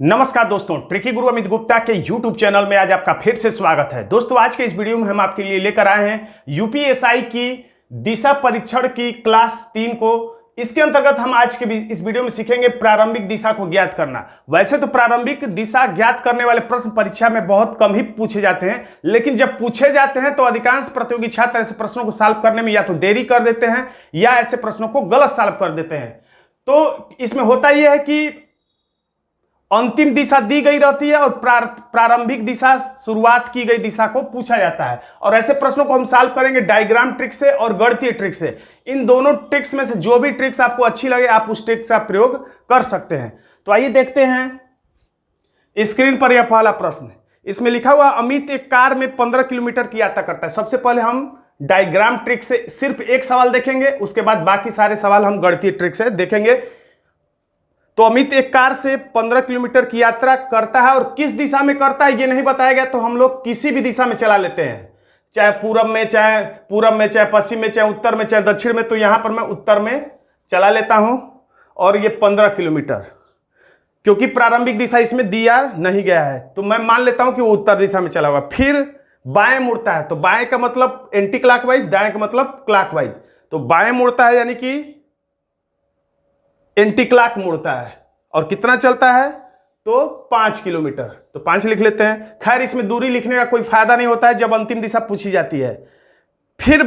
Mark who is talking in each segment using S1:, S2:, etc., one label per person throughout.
S1: नमस्कार दोस्तों, ट्रिकी गुरु अमित गुप्ता के YouTube चैनल में आज आपका फिर से स्वागत है। दोस्तों, आज के इस वीडियो में हम आपके लिए लेकर आए हैं यूपीएसआई की दिशा परीक्षण की क्लास 3 को। इसके अंतर्गत हम आज के इस वीडियो में सीखेंगे प्रारंभिक दिशा को ज्ञात करना। वैसे तो प्रारंभिक दिशा ज्ञात करने वाले प्रश्न परीक्षा में बहुत कम ही पूछे जाते हैं, लेकिन जब पूछे जाते हैं तो अधिकांश प्रतियोगी छात्र ऐसे प्रश्नों को सॉल्व करने में या तो देरी कर देते हैं या ऐसे प्रश्नों को गलत सॉल्व कर देते हैं। तो इसमें होता यह है कि अंतिम दिशा दी गई रहती है और प्रारंभिक दिशा शुरुआत की गई दिशा को पूछा जाता है। और ऐसे प्रश्नों को हम सॉल्व करेंगे डायग्राम ट्रिक से और गणितीय ट्रिक से। इन दोनों ट्रिक्स में से जो भी ट्रिक्स आपको अच्छी लगे आप उस ट्रिक्स का प्रयोग कर सकते हैं। तो आइए देखते हैं स्क्रीन पर यह पहला प्रश्न। इसमें लिखा हुआ अमित एक कार में 15 किलोमीटर की यात्रा करता है। सबसे पहले हम डायग्राम ट्रिक से सिर्फ एक सवाल देखेंगे, उसके बाद बाकी सारे सवाल हम गणितीय ट्रिक से देखेंगे। तो अमित एक कार से 15 किलोमीटर की यात्रा करता है और किस दिशा में करता है ये नहीं बताया गया, तो हम लोग किसी भी दिशा में चला लेते हैं, चाहे पूरब में, चाहे पश्चिम में, चाहे उत्तर में, चाहे दक्षिण में। तो यहां पर मैं उत्तर में चला लेता हूं और ये 15 किलोमीटर, क्योंकि प्रारंभिक दिशा इसमें दिया नहीं गया है तो मैं मान लेता हूं कि वो उत्तर दिशा में चला हुआ। फिर बाएं मुड़ता है, तो बाएं का मतलब एंटी क्लॉकवाइज, दाएं का मतलब क्लॉकवाइज। तो बाएं मुड़ता है यानी कि एंटी क्लॉक मुड़ता है और कितना चलता है तो 5 किलोमीटर। तो 5 लिख लेते हैं। खैर, इसमें दूरी लिखने का कोई फायदा नहीं होता है जब अंतिम दिशा पूछी जाती है। फिर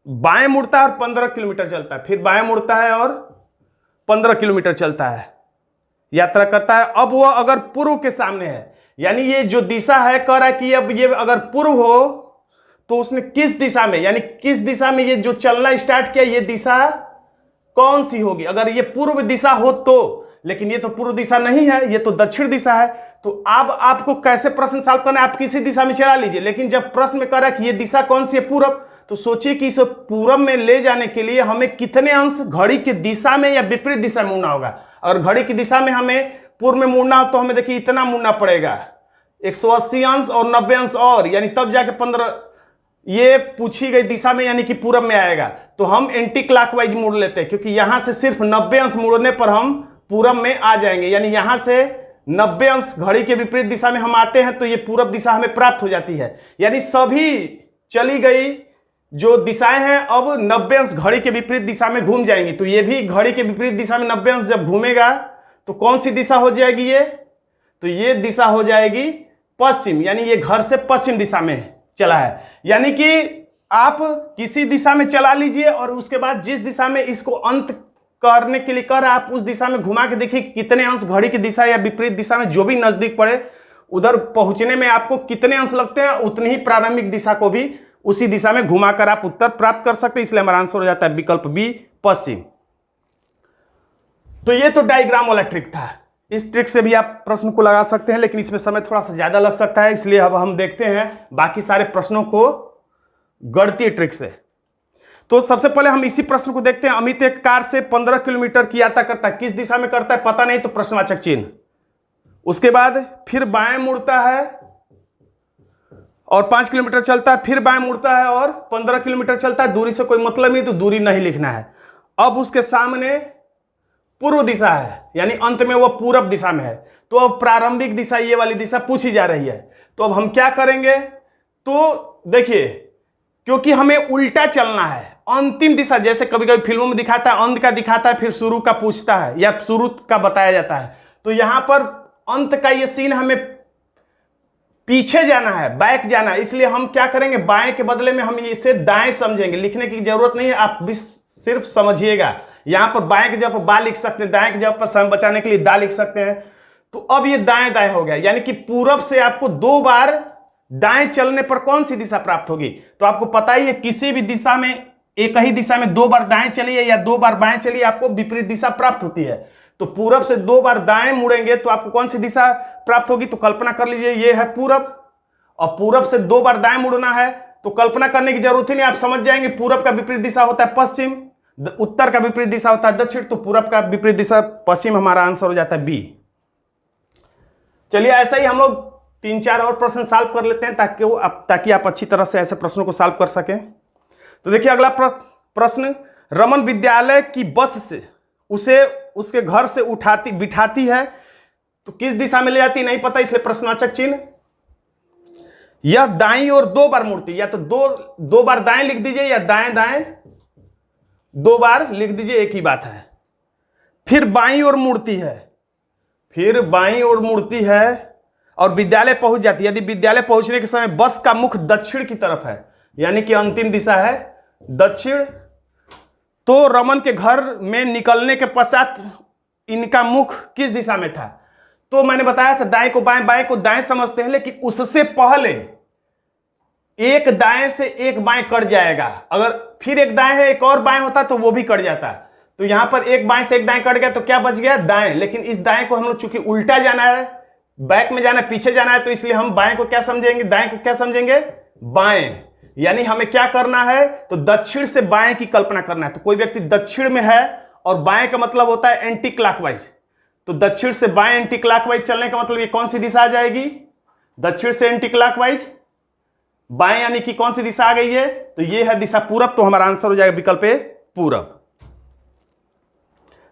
S1: बाएं मुड़ता है और 15 किलोमीटर चलता है। फिर बाएं मुड़ता है और 15 किलोमीटर चलता है, यात्रा करता है। अब वह अगर पूर्व के सामने है, यानी ये जो दिशा है कह रहा है कि अब ये अगर पूर्व हो तो उसने किस दिशा में, यानी किस दिशा में ये जो चलना स्टार्ट किया, ये दिशा कौन सी होगी। अगर ये पूर्व दिशा हो तो, लेकिन ये तो पूर्व दिशा नहीं है, ये तो दक्षिण दिशा है। तो अब आपको कैसे प्रश्न सॉल्व करना है, आप किसी दिशा में चला लीजिए, लेकिन जब प्रश्न में कह रहा है कि ये दिशा कौन सी है, पूर्व, तो सोचिए कि इस पूर्व में ले जाने के लिए हमें कितने अंश घड़ी की दिशा में या विपरीत दिशा में मुड़ना होगा। अगर घड़ी की दिशा में हमें पूर्व में मुड़ना हो तो हमें देखिए इतना मुड़ना पड़ेगा, 180 अंश और 90 अंश और, यानी तब जाके 15 ये पूछी गई दिशा में यानी कि पूरब में आएगा। तो हम एंटी क्लॉकवाइज मुड़ लेते हैं, क्योंकि यहां से सिर्फ 90 अंश मुड़ने पर हम पूरब में आ जाएंगे। यानी यहां से 90 अंश घड़ी के विपरीत दिशा में हम आते हैं तो ये पूरब दिशा हमें प्राप्त हो जाती है। यानी सभी चली गई जो दिशाएं हैं अब 90 अंश घड़ी के विपरीत दिशा में घूम जाएंगी। तो ये भी घड़ी के विपरीत दिशा में 90 अंश जब घूमेगा तो कौन सी दिशा हो जाएगी ये, तो ये दिशा हो जाएगी पश्चिम, यानी ये घर से पश्चिम दिशा में चला है। यानी कि आप किसी दिशा में चला लीजिए और उसके बाद जिस दिशा में इसको अंत करने के लिए कर आप उस दिशा में घुमा के देखिए कितने अंश घड़ी की दिशा या विपरीत दिशा में जो भी नजदीक पड़े उधर पहुंचने में आपको कितने अंश लगते हैं, उतनी ही प्रारंभिक दिशा को भी उसी दिशा में घुमाकर आप उत्तर प्राप्त कर सकते हैं। इसलिए हमारा आंसर हो जाता है विकल्प बी, पश्चिम। तो ये तो डायग्राम वाला ट्रिक था। इस ट्रिक से भी आप प्रश्न को लगा सकते हैं, लेकिन इसमें समय थोड़ा सा ज्यादा लग सकता है, इसलिए अब हम देखते हैं बाकी सारे प्रश्नों को गणितीय ट्रिक से। तो सबसे पहले हम इसी प्रश्न को देखते हैं। अमित एक कार से 15 किलोमीटर की यात्रा करता है, किस दिशा में करता है पता नहीं, तो प्रश्नवाचक चिन्ह। उसके बाद फिर बाएं मुड़ता है और 5 किलोमीटर चलता है, फिर बाएं मुड़ता है और 15 किलोमीटर चलता है। दूरी से कोई मतलब नहीं, तो दूरी नहीं लिखना है। अब उसके सामने पूर्व दिशा है, यानी अंत में वह पूरब दिशा में है। तो अब प्रारंभिक दिशा ये वाली दिशा पूछी जा रही है। तो अब हम क्या करेंगे, तो देखिए, क्योंकि हमें उल्टा चलना है, अंतिम दिशा जैसे कभी कभी फिल्मों में दिखाता है, अंत का दिखाता है फिर शुरू का पूछता है या शुरू का बताया जाता है। तो यहां पर अंत का ये सीन हमें पीछे जाना है, बैक जाना है, इसलिए हम क्या करेंगे, बाएं के बदले में हम इसे दाएं समझेंगे। लिखने की जरूरत नहीं है, आप भी सिर्फ समझिएगा। यहां पर बाएं की जगह पर बा लिख सकते हैं, दाएं की जगह पर समय बचाने के लिए दा लिख सकते हैं। तो अब ये दाएं दाएं हो गया, यानी कि पूरब से आपको 2 बार दाएं चलने पर कौन सी दिशा प्राप्त होगी। तो आपको पता ही है, किसी भी दिशा में एक ही दिशा में 2 बार दाएं चलिए या 2 बार बाएं चलिए, आपको विपरीत दिशा प्राप्त होती है। तो पूरब से 2 बार दाएं मुड़ेंगे तो आपको कौन सी दिशा प्राप्त होगी, तो कल्पना कर लीजिए ये है पूरब, और पूरब से 2 बार दाएं मुड़ना है तो कल्पना करने की जरूरत ही नहीं, आप समझ जाएंगे। पूरब का विपरीत दिशा होता है पश्चिम, उत्तर का विपरीत दिशा होता है दक्षिण, तो पूरब का विपरीत दिशा पश्चिम, हमारा आंसर हो जाता है बी। चलिए, ऐसा ही हम लोग 3-4 और प्रश्न सॉल्व कर लेते हैं ताकि आप अच्छी तरह से ऐसे प्रश्नों को सॉल्व कर सकें। तो देखिए अगला प्रश्न, रमन विद्यालय की बस से उसे उसके घर से बिठाती है तो किस दिशा में ले जाती है नहीं पता, इसलिए प्रश्नवाचक चिन्ह। यह दाईं ओर 2 बार मुड़ती, या तो दो बार दाएं लिख दीजिए या दाएं दाएं 2 बार लिख दीजिए, एक ही बात है। फिर बाईं ओर मुड़ती है, फिर बाईं ओर मुड़ती है और विद्यालय पहुंच जाती है। यदि विद्यालय पहुंचने के समय बस का मुख दक्षिण की तरफ है, यानी कि अंतिम दिशा है दक्षिण, तो रमन के घर में निकलने के पश्चात इनका मुख किस दिशा में था? तो मैंने बताया था दाएं को बाएं, बाएं को दाएं समझते हैं, लेकिन उससे पहले एक दाएं से एक बाएं कट जाएगा। अगर फिर एक दाएं है एक और बाएं होता तो वो भी कट जाता। तो यहां पर एक बाएं से एक दाएं कट गया तो क्या बच गया? दाएं। लेकिन इस दाएं को हम लोग चूंकि उल्टा जाना है, बैक में जाना है, पीछे जाना है, तो इसलिए हम बाएं को क्या समझेंगे? दाएं को क्या समझेंगे? बाएं। यानी हमें क्या करना है? तो दक्षिण से बाएं की कल्पना करना है। तो कोई व्यक्ति दक्षिण में है और बाएं का मतलब होता है एंटी क्लॉकवाइज, तो दक्षिण से बाएं एंटी क्लॉकवाइज चलने का मतलब ये कौन सी दिशा आ जाएगी? दक्षिण से एंटी क्लॉकवाइज बाएं, यानी कि कौन सी दिशा आ गई है? तो ये है दिशा पूरब। तो हमारा आंसर हो जाएगा विकल्प ए पूरब।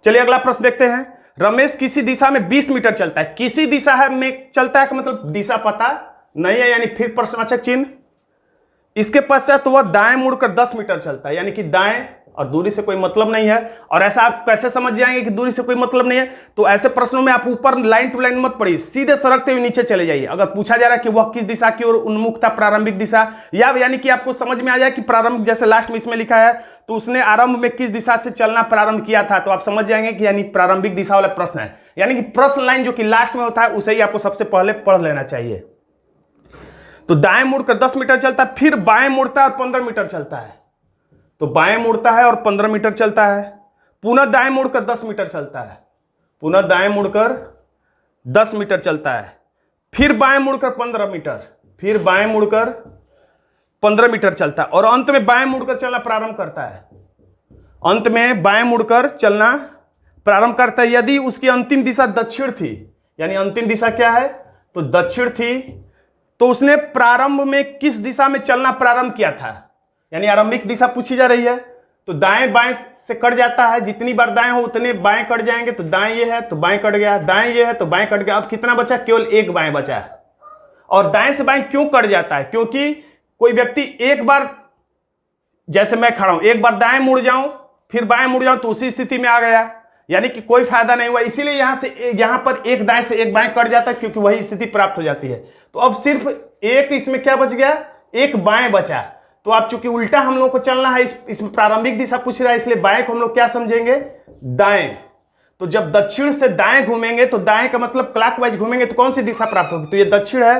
S1: चलिए अगला प्रश्न देखते हैं। रमेश किसी दिशा में 20 मीटर चलता है। किसी दिशा है में चलता है का मतलब दिशा पता नहीं है, यानी फिर प्रश्नवाचक चिन्ह। इसके पश्चात तो वह दाएं मुड़कर 10 मीटर चलता है, यानी कि दाएं, और दूरी से कोई मतलब नहीं है। और ऐसा आप कैसे समझ जाएंगे कि दूरी से कोई मतलब नहीं है? तो ऐसे प्रश्नों में आप ऊपर लाइन टू लाइन मत पढ़िए, सीधे सरकते हुए नीचे चले जाइए। अगर पूछा जा रहा है कि वह किस दिशा की ओर उन्मुख था, प्रारंभिक दिशा, या यानी कि आपको समझ में आ जाए कि प्रारंभ, जैसे लास्ट में इसमें लिखा है तो उसने आरंभ में किस दिशा से चलना प्रारंभ किया था, तो आप समझ जाएंगे कि यानी प्रारंभिक दिशा वाला प्रश्न है। यानी कि प्रश्न लाइन जो कि लास्ट में होता है उसे ही आपको सबसे पहले पढ़ लेना चाहिए। तो दाएं मुड़कर 10 मीटर चलता है, फिर बाएं मुड़ता है और 15 मीटर चलता है। तो बाएं मुड़ता है और 15 मीटर चलता है, पुनः दाएं मुड़कर 10 मीटर चलता है, पुनः दाएं मुड़कर 10 मीटर चलता है, फिर बाएं मुड़कर 15 मीटर, फिर बाएं मुड़कर 15 मीटर चलता है, और अंत में बाएं मुड़कर चलना प्रारंभ करता है। अंत में बाएं मुड़कर चलना प्रारंभ करता है। यदि उसकी अंतिम दिशा दक्षिण थी, यानी अंतिम दिशा क्या है? तो दक्षिण थी, तो उसने प्रारंभ में किस दिशा में चलना प्रारंभ किया था? यानी आरंभिक दिशा पूछी जा रही है। तो दाएं बाएं से कट जाता है, जितनी बार दाएं हो उतने बाएं कट जाएंगे। तो दाएं ये है तो बाएं कट गया, दाएं ये है तो बाएं कट गया। अब कितना बचा? केवल एक बाएं बचा है। और दाएं से बाएं क्यों कट जाता है? क्योंकि कोई व्यक्ति एक बार, जैसे मैं खड़ा हूं, एक बार दाएं मुड़ जाऊं फिर बाएं मुड़ जाऊं तो उसी स्थिति में आ गया, यानी कि कोई फायदा नहीं हुआ। इसीलिए यहां पर एक दाएं से एक बाएं कट जाता है, क्योंकि वही स्थिति प्राप्त हो जाती है। तो अब सिर्फ एक इसमें क्या बच गया? एक बाएं बचा। तो आप चूंकि उल्टा हम लोग को चलना है, इसमें प्रारंभिक दिशा पूछ रहा है, इसलिए बाएं को हम लोग क्या समझेंगे? दाएं। तो जब दक्षिण से दाएं घूमेंगे तो दाएं का मतलब क्लॉकवाइज घूमेंगे तो कौन सी दिशा प्राप्त होगी? तो ये दक्षिण है,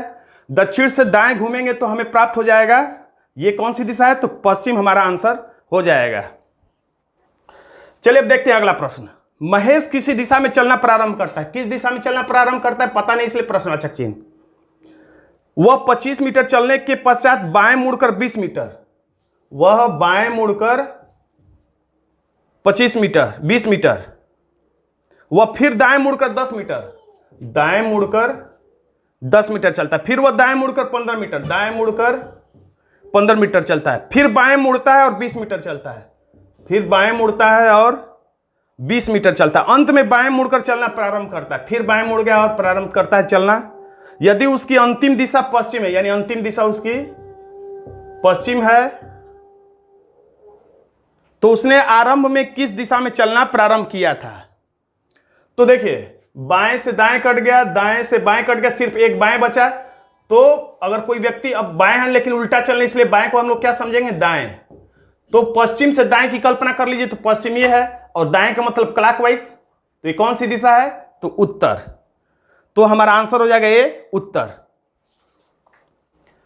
S1: दक्षिण से दाएं घूमेंगे तो हमें प्राप्त हो जाएगा, ये कौन सी दिशा है? तो पश्चिम हमारा आंसर हो जाएगा। चलिए अब देखते हैं अगला प्रश्न। महेश किसी दिशा में चलना प्रारंभ करता है। किस दिशा में चलना प्रारंभ करता है पता नहीं, इसलिए प्रश्नवाचक चिन्ह। वह 25 मीटर चलने के पश्चात बाएं मुड़कर 20 मीटर, वह बाएं मुड़कर 25 मीटर 20 मीटर, वह फिर दाएं मुड़कर 10 मीटर, दाएं मुड़कर 10 मीटर चलता है, फिर वह दाएं मुड़कर 15 मीटर, दाएं मुड़कर 15 मीटर चलता है, फिर बाएं मुड़ता है और 20 मीटर चलता है, फिर बाएं मुड़ता है और 20 मीटर चलता है, अंत में बाएं मुड़कर चलना प्रारंभ करता है, फिर बाएं मुड़ गया और प्रारंभ करता है चलना। यदि उसकी अंतिम दिशा पश्चिम है, यानी अंतिम दिशा उसकी पश्चिम है, तो उसने आरंभ में किस दिशा में चलना प्रारंभ किया था? तो देखिए, बाएं से दाएं कट गया, दाएं से बाएं कट गया, सिर्फ एक बाएं बचा। तो अगर कोई व्यक्ति अब बाएं है लेकिन उल्टा चलने, इसलिए बाएं को हम लोग क्या समझेंगे? दाएं। तो पश्चिम से दाएं की कल्पना कर लीजिए, तो पश्चिम ये है और दाएं का मतलब क्लॉकवाइज, तो ये कौन सी दिशा है? तो उत्तर। तो हमारा आंसर हो जाएगा ये उत्तर।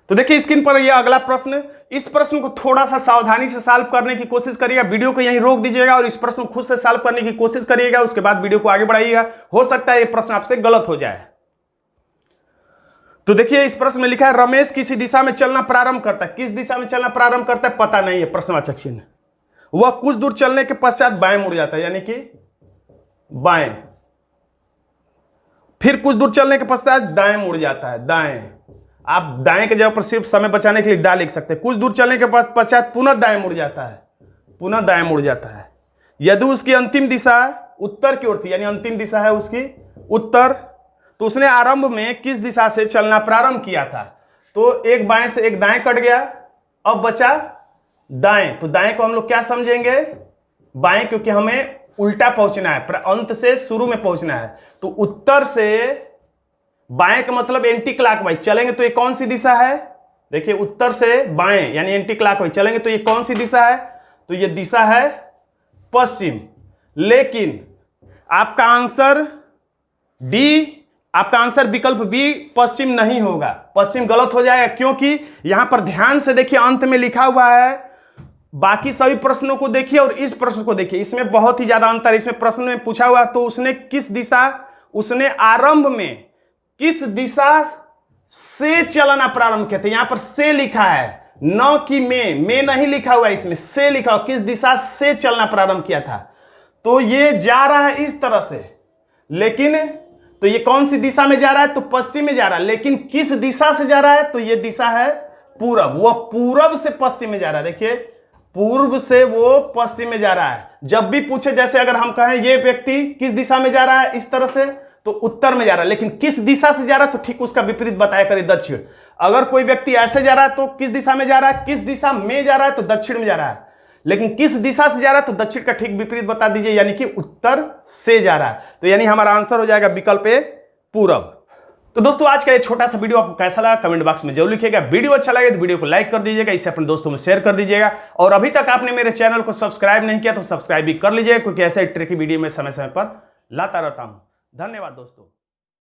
S1: तो देखिए स्क्रीन पर ये अगला प्रश्न, इस प्रश्न को थोड़ा सा सावधानी से सॉल्व करने की कोशिश करिएगा। वीडियो को यहीं रोक दीजिएगा और इस प्रश्न को खुद से सॉल्व करने की कोशिश करिएगा, उसके बाद वीडियो को आगे बढ़ाइएगा। हो सकता है ये प्रश्न आपसे गलत हो जाए। तो देखिए इस प्रश्न में लिखा है रमेश किसी दिशा में चलना प्रारंभ करता है। किस दिशा में चलना प्रारंभ करता है पता नहीं है, प्रश्नवाचक चिन्ह। वह कुछ दूर चलने के पश्चात बाएं मुड़ जाता है, यानी कि बाएं, फिर कुछ दूर चलने के पश्चात दाएं मुड़ जाता है, दाएं। आप दाएं के जगह पर सिर्फ समय बचाने के लिए दा लिख सकते हैं। कुछ दूर चलने के पश्चात पुनः दाएं मुड़ जाता है, पुनः दाएं मुड़ जाता है। यदि उसकी अंतिम दिशा उत्तर की ओर थी, यानी अंतिम दिशा है उसकी उत्तर, तो उसने आरंभ में किस दिशा से चलना प्रारंभ किया था? तो एक बाएं से एक दाएं कट गया, अब बचा दाएं। तो दाएं को हम लोग क्या समझेंगे? बाएं, क्योंकि हमें उल्टा पहुंचना है, अंत से शुरू में पहुंचना है। तो उत्तर से बाएं का मतलब एंटी क्लॉकवाइज चलेंगे तो ये कौन सी दिशा है? देखिए, उत्तर से बाएं यानी एंटी क्लॉकवाइज चलेंगे तो ये कौन सी दिशा है? तो ये दिशा है पश्चिम। लेकिन आपका आंसर डी, आपका आंसर विकल्प बी पश्चिम नहीं होगा, पश्चिम गलत हो जाएगा। क्योंकि यहां पर ध्यान से देखिए, अंत में लिखा हुआ है, बाकी सभी प्रश्नों को देखिए और इस प्रश्न को देखिए, इसमें बहुत ही ज्यादा अंतर। इसमें प्रश्न में पूछा हुआ तो उसने किस दिशा, उसने आरंभ में किस दिशा से चलना प्रारंभ किया था। यहां पर से लिखा है, न कि में नहीं लिखा हुआ, इसमें से लिखा हुआ, किस दिशा से चलना प्रारंभ किया था। तो ये जा रहा है इस तरह से, लेकिन तो ये कौन सी दिशा में जा रहा है? तो पश्चिम में जा रहा है। लेकिन किस दिशा से जा रहा है? तो ये दिशा है पूरब, वह पूरब से पश्चिम में जा रहा है। देखिए, पूर्व से वो पश्चिम में जा रहा है। जब भी पूछे, जैसे अगर हम कहें ये व्यक्ति किस दिशा में जा रहा है, इस तरह से, तो उत्तर में जा रहा है। लेकिन किस दिशा से जा रहा है? तो ठीक उसका विपरीत बताया करें, दक्षिण। अगर कोई व्यक्ति ऐसे जा रहा है तो किस दिशा में जा रहा है? किस दिशा में जा रहा है? तो दक्षिण में जा रहा है। लेकिन किस दिशा से जा रहा है? तो दक्षिण का ठीक विपरीत बता दीजिए, यानी कि उत्तर से जा रहा है। तो यानी हमारा आंसर हो जाएगा विकल्प ए, पूरब। तो दोस्तों, आज का ये छोटा सा वीडियो आपको कैसा लगा कमेंट बॉक्स में जरूर लिखिएगा। वीडियो अच्छा लगे तो वीडियो को लाइक कर दीजिएगा, इसे अपने दोस्तों में शेयर कर दीजिएगा। और अभी तक आपने मेरे चैनल को सब्सक्राइब नहीं किया तो सब्सक्राइब भी कर लीजिएगा, क्योंकि ऐसे ट्रिकी वीडियो में समय समय पर लाता रहता हूं। धन्यवाद दोस्तों।